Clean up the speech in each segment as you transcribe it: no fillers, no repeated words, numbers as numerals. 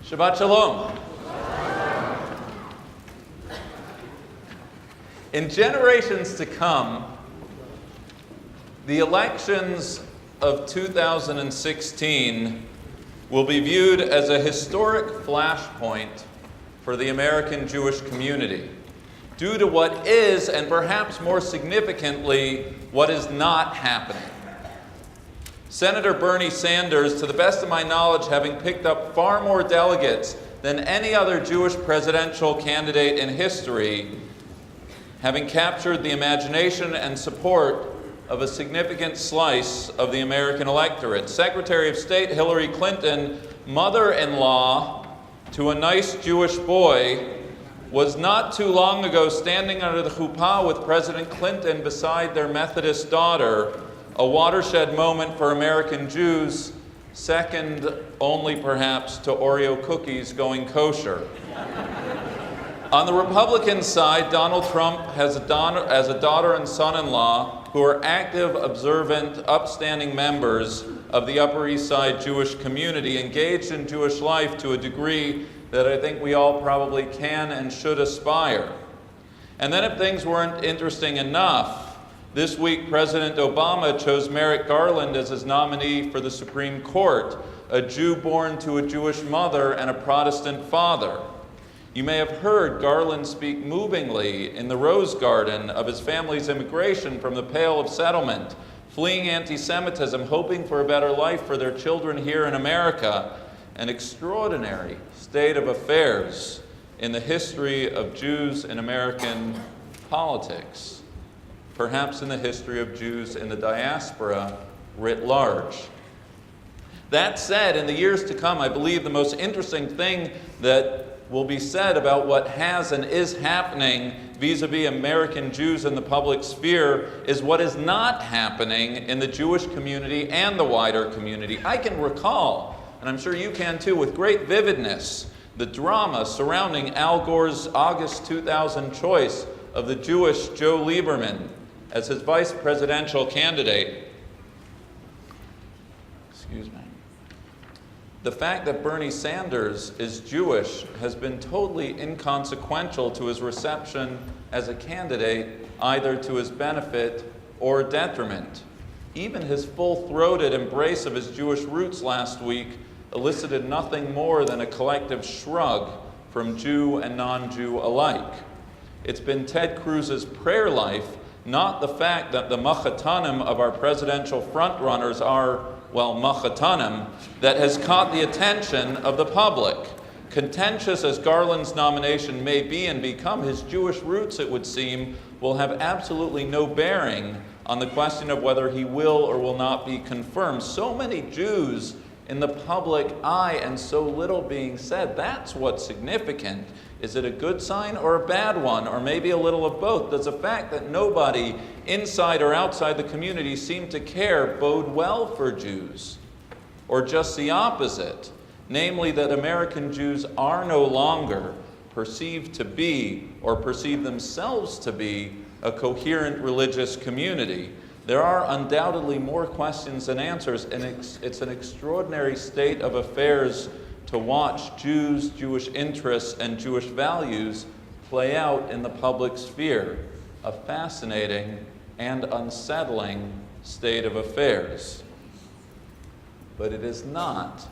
Shabbat Shalom. In generations to come, the elections of 2016 will be viewed as a historic flashpoint for the American Jewish community, due to what is, and perhaps more significantly, what is not happening. Senator Bernie Sanders, to the best of my knowledge, having picked up far more delegates than any other Jewish presidential candidate in history, having captured the imagination and support of a significant slice of the American electorate. Secretary of State Hillary Clinton, mother-in-law to a nice Jewish boy, was not too long ago standing under the chuppah with President Clinton beside their Methodist daughter, a watershed moment for American Jews, second only perhaps to Oreo cookies going kosher. On the Republican side, Donald Trump has a daughter and son-in-law who are active, observant, upstanding members of the Upper East Side Jewish community, engaged in Jewish life to a degree that I think we all probably can and should aspire. And then if things weren't interesting enough, this week President Obama chose Merrick Garland as his nominee for the Supreme Court, a Jew born to a Jewish mother and a Protestant father. You may have heard Garland speak movingly in the Rose Garden of his family's immigration from the Pale of Settlement, fleeing anti-Semitism, hoping for a better life for their children here in America, an extraordinary state of affairs in the history of Jews in American politics, perhaps in the history of Jews in the diaspora writ large. That said, in the years to come, I believe the most interesting thing that will be said about what has and is happening vis-a-vis American Jews in the public sphere is what is not happening in the Jewish community and the wider community. I can recall, and I'm sure you can too, with great vividness, the drama surrounding Al Gore's August 2000 choice of the Jewish Joe Lieberman as his vice presidential candidate. Excuse me. The fact that Bernie Sanders is Jewish has been totally inconsequential to his reception as a candidate, either to his benefit or detriment. Even his full-throated embrace of his Jewish roots last week elicited nothing more than a collective shrug from Jew and non-Jew alike. It's been Ted Cruz's prayer life, not the fact that the machatanim of our presidential frontrunners are, well, machatanim, that has caught the attention of the public. Contentious as Garland's nomination may be and become, his Jewish roots, it would seem, will have absolutely no bearing on the question of whether he will or will not be confirmed. So many Jews in the public eye and so little being said. That's what's significant. Is it a good sign or a bad one, or maybe a little of both? Does the fact that nobody inside or outside the community seem to care bode well for Jews? Or just the opposite, namely that American Jews are no longer perceived to be, or perceive themselves to be, a coherent religious community? There are undoubtedly more questions than answers, and it's an extraordinary state of affairs to watch Jews, Jewish interests, and Jewish values play out in the public sphere. A fascinating and unsettling state of affairs. But it is not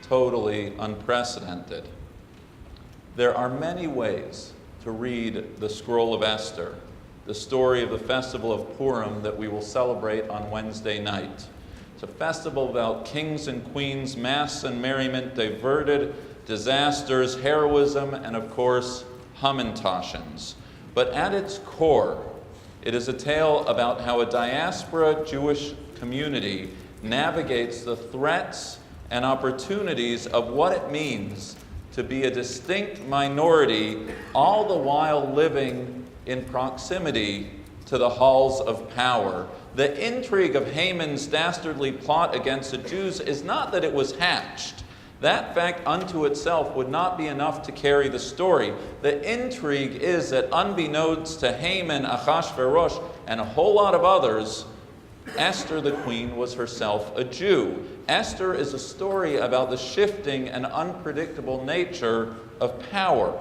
totally unprecedented. There are many ways to read the Scroll of Esther, the story of the festival of Purim that we will celebrate on Wednesday night. It's a festival about kings and queens, masks and merriment, diverted, disasters, heroism, and of course, Hamantaschens. But at its core, it is a tale about how a diaspora Jewish community navigates the threats and opportunities of what it means to be a distinct minority, all the while living in proximity to the halls of power. The intrigue of Haman's dastardly plot against the Jews is not that it was hatched. That fact unto itself would not be enough to carry the story. The intrigue is that unbeknownst to Haman, Achashverosh, and a whole lot of others, Esther the queen was herself a Jew. Esther is a story about the shifting and unpredictable nature of power.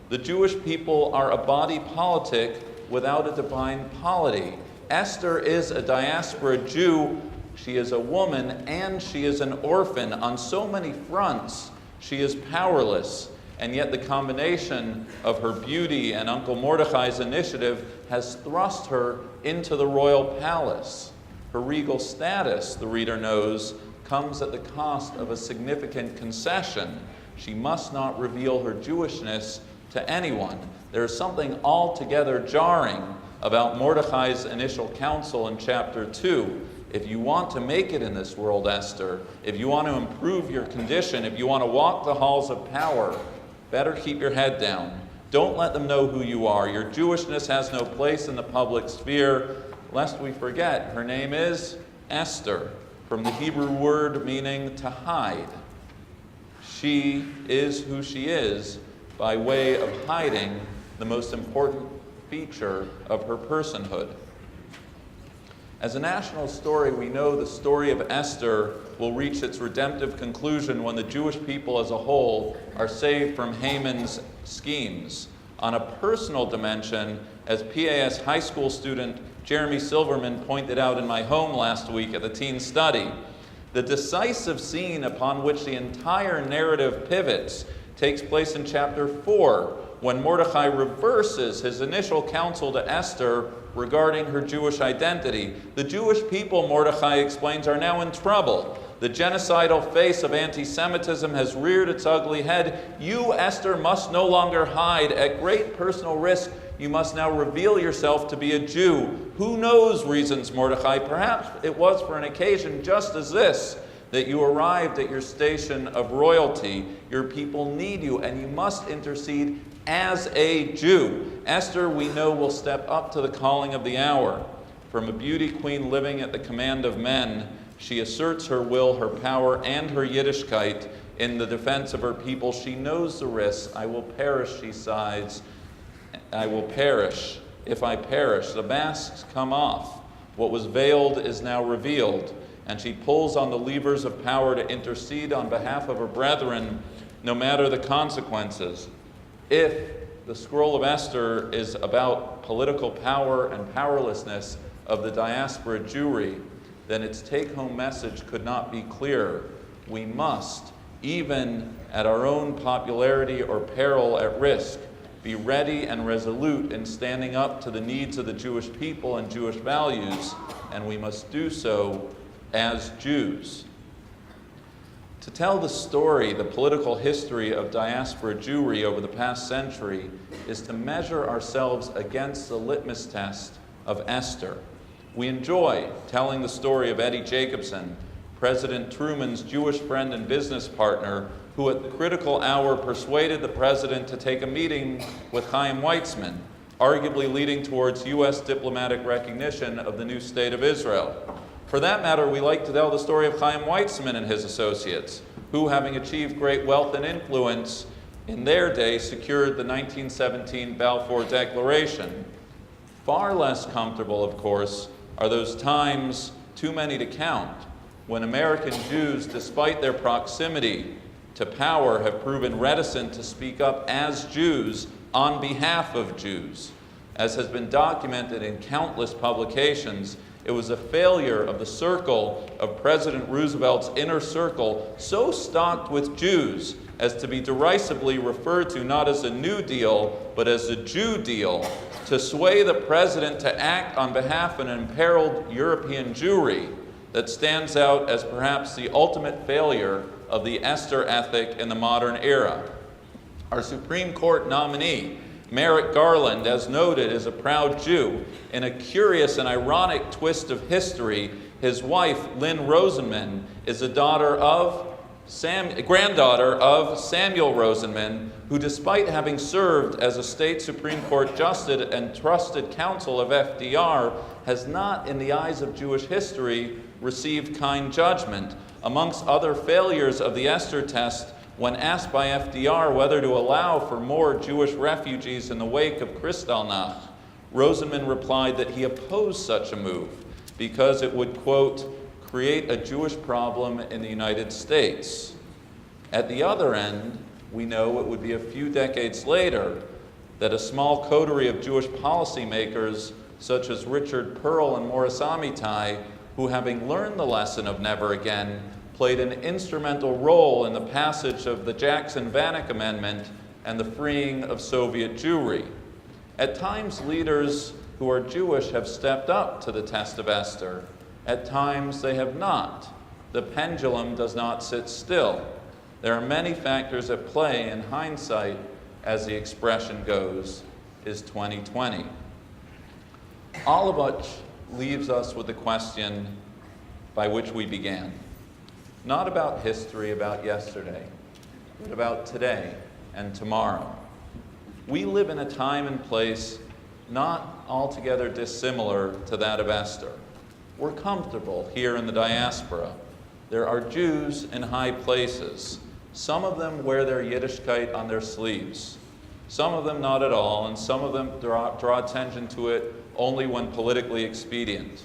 The Jewish people are a body politic without a divine polity. Esther is a diaspora Jew. She is a woman and she is an orphan. On so many fronts, she is powerless. And yet the combination of her beauty and Uncle Mordecai's initiative has thrust her into the royal palace. Her regal status, the reader knows, comes at the cost of a significant concession. She must not reveal her Jewishness to anyone. There is something altogether jarring about Mordecai's initial counsel in chapter 2. If you want to make it in this world, Esther, if you want to improve your condition, if you want to walk the halls of power, better keep your head down. Don't let them know who you are. Your Jewishness has no place in the public sphere. Lest we forget, her name is Esther, from the Hebrew word meaning to hide. She is who she is by way of hiding the most important feature of her personhood. As a national story, we know the story of Esther will reach its redemptive conclusion when the Jewish people as a whole are saved from Haman's schemes. On a personal dimension, as PAS high school student Jeremy Silverman pointed out in my home last week at the teen study, the decisive scene upon which the entire narrative pivots takes place in chapter 4, when Mordecai reverses his initial counsel to Esther regarding her Jewish identity. The Jewish people, Mordecai explains, are now in trouble. The genocidal face of anti-Semitism has reared its ugly head. You, Esther, must no longer hide. At great personal risk, you must now reveal yourself to be a Jew. Who knows, reasons Mordecai, perhaps it was for an occasion just as this, that you arrived at your station of royalty. Your people need you, and you must intercede as a Jew. Esther, we know, will step up to the calling of the hour. From a beauty queen living at the command of men, she asserts her will, her power, and her Yiddishkeit in the defense of her people. She knows the risks. I will perish, she sighs. I will perish. If I perish, the masks come off. What was veiled is now revealed. And she pulls on the levers of power to intercede on behalf of her brethren, no matter the consequences. If the scroll of Esther is about political power and powerlessness of the diaspora Jewry, then its take-home message could not be clearer. We must, even at our own popularity or peril at risk, be ready and resolute in standing up to the needs of the Jewish people and Jewish values, and we must do so as Jews. To tell the story, the political history of diaspora Jewry over the past century, is to measure ourselves against the litmus test of Esther. We enjoy telling the story of Eddie Jacobson, President Truman's Jewish friend and business partner, who at the critical hour persuaded the president to take a meeting with Chaim Weizmann, arguably leading towards U.S. diplomatic recognition of the new state of Israel. For that matter, we like to tell the story of Chaim Weizmann and his associates, who, having achieved great wealth and influence in their day, secured the 1917 Balfour Declaration. Far less comfortable, of course, are those times, too many to count, when American Jews, despite their proximity to power, have proven reticent to speak up as Jews on behalf of Jews. As has been documented in countless publications, it was a failure of the circle of President Roosevelt's inner circle, so stocked with Jews as to be derisively referred to not as a New Deal, but as a Jew deal, to sway the president to act on behalf of an imperiled European Jewry that stands out as perhaps the ultimate failure of the Esther ethic in the modern era. Our Supreme Court nominee, Merrick Garland, as noted, is a proud Jew. In a curious and ironic twist of history, his wife, Lynn Rosenman, is a granddaughter of Samuel Rosenman, who, despite having served as a state Supreme Court justice and trusted counsel of FDR, has not, in the eyes of Jewish history, received kind judgment. Amongst other failures of the Esther test, when asked by FDR whether to allow for more Jewish refugees in the wake of Kristallnacht, Rosenman replied that he opposed such a move because it would, quote, create a Jewish problem in the United States. At the other end, we know it would be a few decades later that a small coterie of Jewish policymakers, such as Richard Pearl and Morris Amitai, who, having learned the lesson of never again, played an instrumental role in the passage of the Jackson-Vanik Amendment and the freeing of Soviet Jewry. At times, leaders who are Jewish have stepped up to the test of Esther. At times, they have not. The pendulum does not sit still. There are many factors at play, and hindsight, as the expression goes, is 20/20. All of which leaves us with the question by which we began. Not about history, about yesterday, but about today and tomorrow. We live in a time and place not altogether dissimilar to that of Esther. We're comfortable here in the diaspora. There are Jews in high places. Some of them wear their Yiddishkeit on their sleeves. Some of them not at all, and some of them draw attention to it only when politically expedient.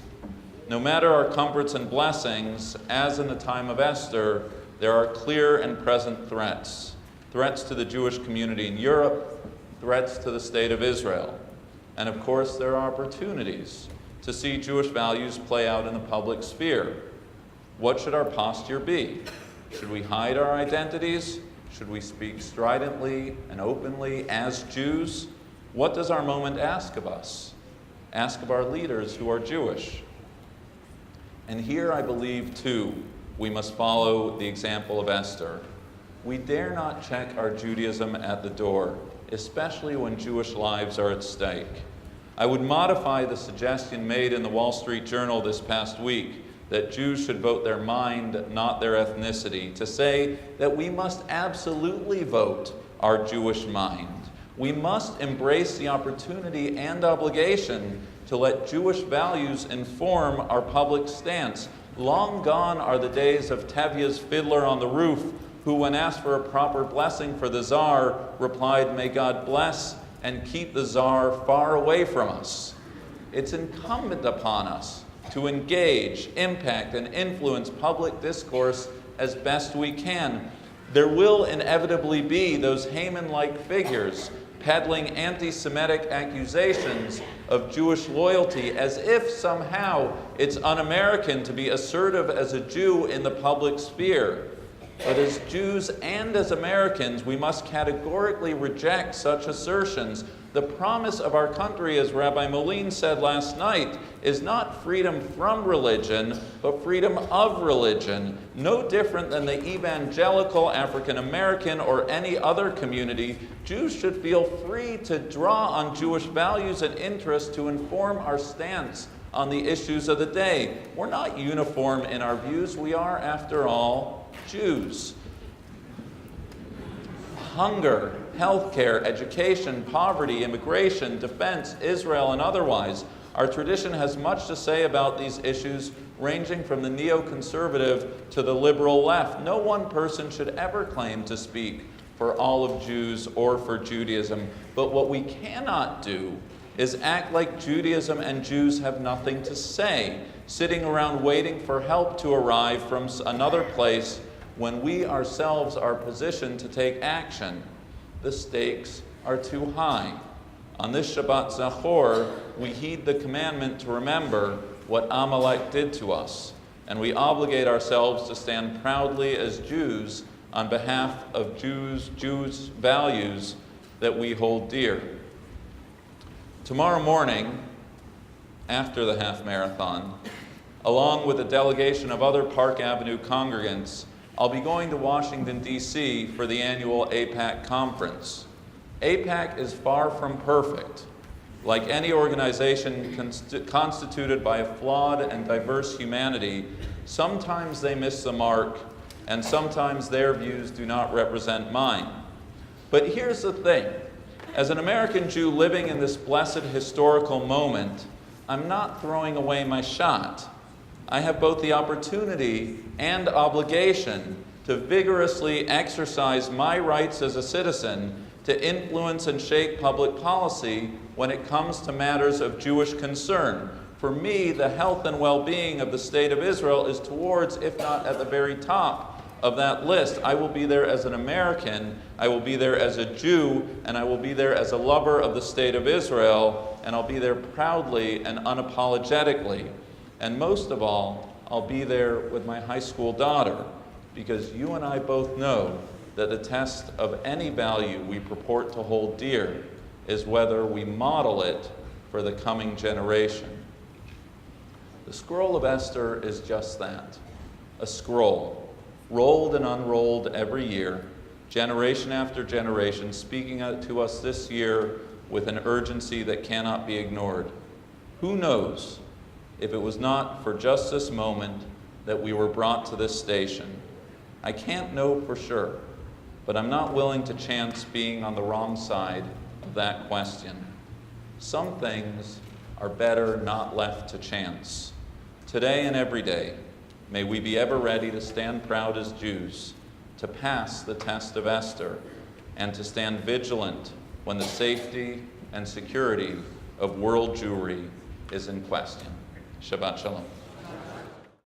No matter our comforts and blessings, as in the time of Esther, there are clear and present threats. Threats to the Jewish community in Europe, threats to the state of Israel. And of course, there are opportunities to see Jewish values play out in the public sphere. What should our posture be? Should we hide our identities? Should we speak stridently and openly as Jews? What does our moment ask of us? Ask of our leaders who are Jewish. And here I believe, too, we must follow the example of Esther. We dare not check our Judaism at the door, especially when Jewish lives are at stake. I would modify the suggestion made in the Wall Street Journal this past week that Jews should vote their mind, not their ethnicity, to say that we must absolutely vote our Jewish mind. We must embrace the opportunity and obligation to let Jewish values inform our public stance. Long gone are the days of Tevye's fiddler on the roof, who, when asked for a proper blessing for the Tsar, replied, "May God bless and keep the Tsar far away from us." It's incumbent upon us to engage, impact, and influence public discourse as best we can. There will inevitably be those Haman-like figures peddling anti-Semitic accusations of Jewish loyalty as if somehow it's un-American to be assertive as a Jew in the public sphere. But as Jews and as Americans, we must categorically reject such assertions. The promise of our country, as Rabbi Moline said last night, is not freedom from religion, but freedom of religion. No different than the evangelical African American or any other community, Jews should feel free to draw on Jewish values and interests to inform our stance on the issues of the day. We're not uniform in our views. We are, after all, Jews. Hunger, healthcare, education, poverty, immigration, defense, Israel, and otherwise. Our tradition has much to say about these issues, ranging from the neoconservative to the liberal left. No one person should ever claim to speak for all of Jews or for Judaism. But what we cannot do is act like Judaism and Jews have nothing to say, sitting around waiting for help to arrive from another place when we ourselves are positioned to take action. The stakes are too high. On this Shabbat Zachor, we heed the commandment to remember what Amalek did to us, and we obligate ourselves to stand proudly as Jews on behalf of Jews' values that we hold dear. Tomorrow morning, after the half marathon, along with a delegation of other Park Avenue congregants, I'll be going to Washington, D.C. for the annual AIPAC conference. AIPAC is far from perfect. Like any organization constituted by a flawed and diverse humanity, sometimes they miss the mark, and sometimes their views do not represent mine. But here's the thing. As an American Jew living in this blessed historical moment, I'm not throwing away my shot. I have both the opportunity and obligation to vigorously exercise my rights as a citizen to influence and shape public policy when it comes to matters of Jewish concern, For me, the health and well-being of the state of Israel is towards, if not at the very top of that list. I will be there as an American, I will be there as a Jew, and I will be there as a lover of the state of Israel, and I'll be there proudly and unapologetically. And most of all, I'll be there with my high school daughter, because you and I both know that the test of any value we purport to hold dear is whether we model it for the coming generation. The scroll of Esther is just that, a scroll, rolled and unrolled every year, generation after generation, speaking out to us this year with an urgency that cannot be ignored. Who knows if it was not for just this moment that we were brought to this station? I can't know for sure, but I'm not willing to chance being on the wrong side of that question. Some things are better not left to chance. Today and every day, may we be ever ready to stand proud as Jews, to pass the test of Esther, and to stand vigilant when the safety and security of world Jewry is in question. Shabbat Shalom.